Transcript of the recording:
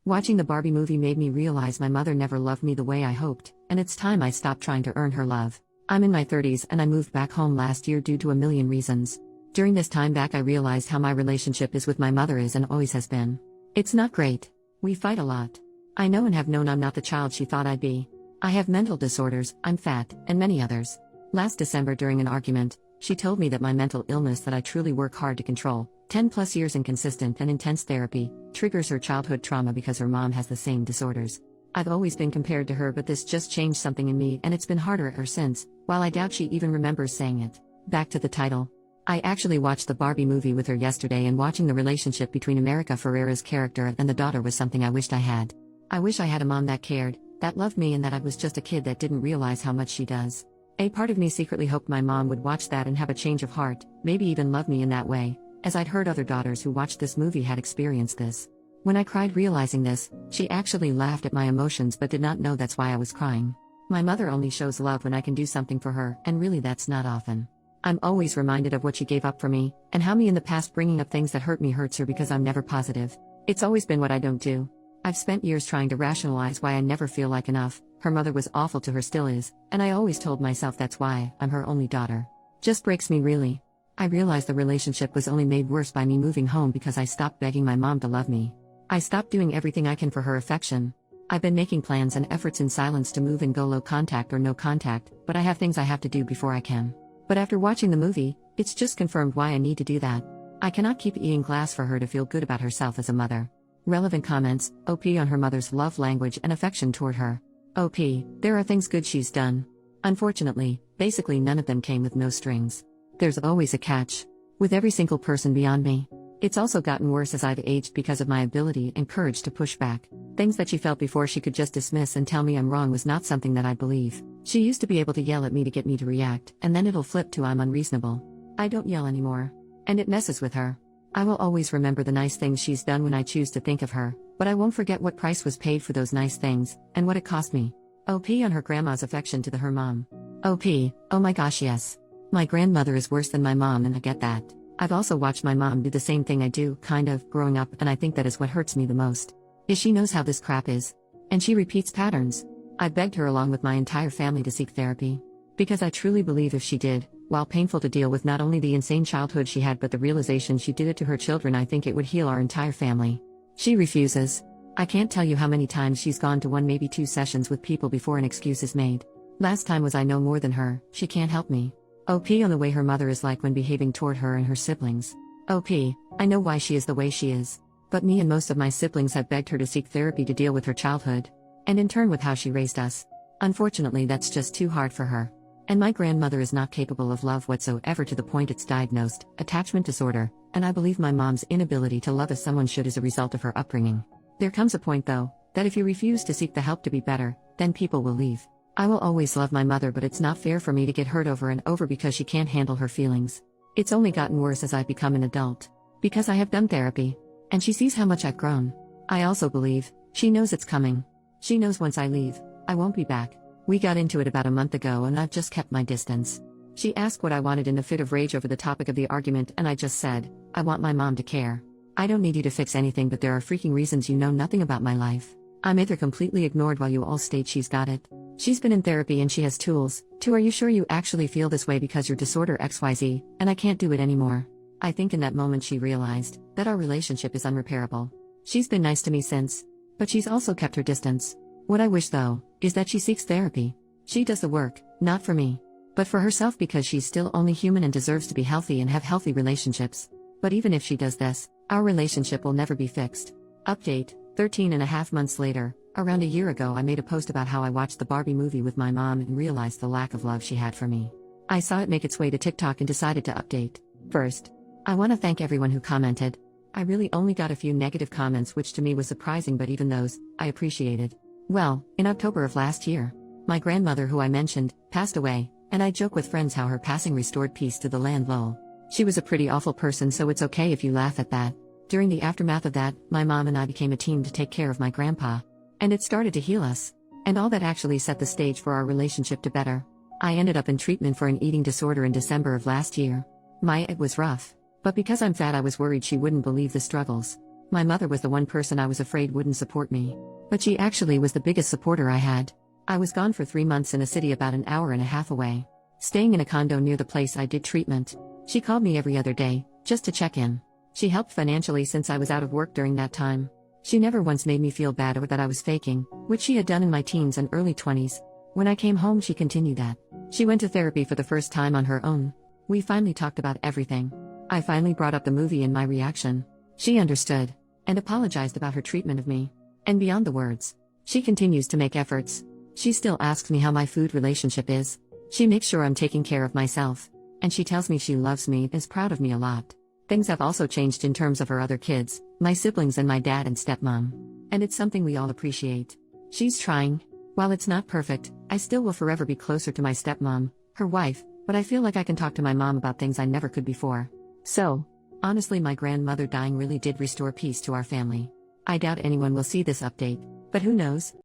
Watching the Barbie movie made me realize my mother never loved me the way I hoped, and it's time I stopped trying to earn her love. I'm in my 30s and I moved back home last year due to a million reasons. During this time back I realized how my relationship is with my mother is and always has been. It's not great. We fight a lot. I know and have known I'm not the child she thought I'd be. I have mental disorders, I'm fat, and many others. Last December during an argument, she told me that my mental illness that I truly work hard to control, 10 plus years in consistent and intense therapy, triggers her childhood trauma because her mom has the same disorders. I've always been compared to her, but this just changed something in me and it's been harder ever since, while I doubt she even remembers saying it. Back to the title. I actually watched the Barbie movie with her yesterday, and watching the relationship between America Ferrera's character and the daughter was something I wished I had. I wish I had a mom that cared, that loved me, and that I was just a kid that didn't realize how much she does. A part of me secretly hoped my mom would watch that and have a change of heart, maybe even love me in that way, as I'd heard other daughters who watched this movie had experienced this. When I cried realizing this, she actually laughed at my emotions but did not know that's why I was crying. My mother only shows love when I can do something for her, and really that's not often. I'm always reminded of what she gave up for me, and how me in the past bringing up things that hurt me hurts her because I'm never positive. It's always been what I don't do. I've spent years trying to rationalize why I never feel like enough. Her mother was awful to her, still is, and I always told myself that's why I'm her only daughter. Just breaks me really. I realized the relationship was only made worse by me moving home because I stopped begging my mom to love me. I stopped doing everything I can for her affection. I've been making plans and efforts in silence to move and go low contact or no contact, but I have things I have to do before I can. But after watching the movie, it's just confirmed why I need to do that. I cannot keep eating glass for her to feel good about herself as a mother. Relevant comments, OP on her mother's love language and affection toward her. OP, there are things good she's done. Unfortunately, basically none of them came with no strings. There's always a catch. With every single person beyond me. It's also gotten worse as I've aged because of my ability and courage to push back. Things that she felt before she could just dismiss and tell me I'm wrong was not something that I'd believe. She used to be able to yell at me to get me to react, and then it'll flip to I'm unreasonable. I don't yell anymore. And it messes with her. I will always remember the nice things she's done when I choose to think of her, but I won't forget what price was paid for those nice things, and what it cost me. OP on her grandma's affection to her mom. OP, oh my gosh yes. My grandmother is worse than my mom and I get that. I've also watched my mom do the same thing I do, kind of, growing up, and I think that is what hurts me the most. Is she knows how this crap is. And she repeats patterns. I begged her along with my entire family to seek therapy. Because I truly believe if she did, while painful to deal with not only the insane childhood she had but the realization she did it to her children, I think it would heal our entire family. She refuses. I can't tell you how many times she's gone to 1 maybe 2 sessions with people before an excuse is made. Last time was I know more than her, she can't help me. OP on the way her mother is like when behaving toward her and her siblings. OP, I know why she is the way she is. But me and most of my siblings have begged her to seek therapy to deal with her childhood. And in turn with how she raised us. Unfortunately that's just too hard for her. And my grandmother is not capable of love whatsoever to the point it's diagnosed, attachment disorder, and I believe my mom's inability to love as someone should is a result of her upbringing. There comes a point though, that if you refuse to seek the help to be better, then people will leave. I will always love my mother, but it's not fair for me to get hurt over and over because she can't handle her feelings. It's only gotten worse as I've become an adult. Because I have done therapy. And she sees how much I've grown. I also believe, she knows it's coming. She knows once I leave, I won't be back. We got into it about a month ago and I've just kept my distance. She asked what I wanted in a fit of rage over the topic of the argument and I just said, I want my mom to care. I don't need you to fix anything, but there are freaking reasons you know nothing about my life. I'm either completely ignored while you all state she's got it. She's been in therapy and she has tools. Are you sure you actually feel this way because your disorder XYZ, and I can't do it anymore? I think in that moment she realized that our relationship is unrepairable. She's been nice to me since, but she's also kept her distance. What I wish though, is that she seeks therapy. She does the work, not for me, but for herself because she's still only human and deserves to be healthy and have healthy relationships. But even if she does this, our relationship will never be fixed. Update, 13.5 months later, around a year ago I made a post about how I watched the Barbie movie with my mom and realized the lack of love she had for me. I saw it make its way to TikTok and decided to update. First, I want to thank everyone who commented. I really only got a few negative comments, which to me was surprising, but even those, I appreciated. Well, in October of last year, my grandmother who I mentioned, passed away, and I joke with friends how her passing restored peace to the land lol. She was a pretty awful person, so it's okay if you laugh at that. During the aftermath of that, my mom and I became a team to take care of my grandpa. And it started to heal us. And all that actually set the stage for our relationship to better. I ended up in treatment for an eating disorder in December of last year. It was rough. But because I'm fat I was worried she wouldn't believe the struggles. My mother was the one person I was afraid wouldn't support me. But she actually was the biggest supporter I had. I was gone for 3 months in a city about an hour and a half away, staying in a condo near the place I did treatment. She called me every other day, just to check in. She helped financially since I was out of work during that time. She never once made me feel bad or that I was faking, which she had done in my teens and early 20s. When I came home, she continued that. She went to therapy for the first time on her own. We finally talked about everything. I finally brought up the movie and my reaction. She understood and apologized about her treatment of me. And beyond the words, she continues to make efforts. She still asks me how my food relationship is. She makes sure I'm taking care of myself. And she tells me she loves me and is proud of me a lot. Things have also changed in terms of her other kids, my siblings and my dad and stepmom. And it's something we all appreciate. She's trying. While it's not perfect, I still will forever be closer to my stepmom, her wife, but I feel like I can talk to my mom about things I never could before. So, honestly, my grandmother dying really did restore peace to our family. I doubt anyone will see this update, but who knows?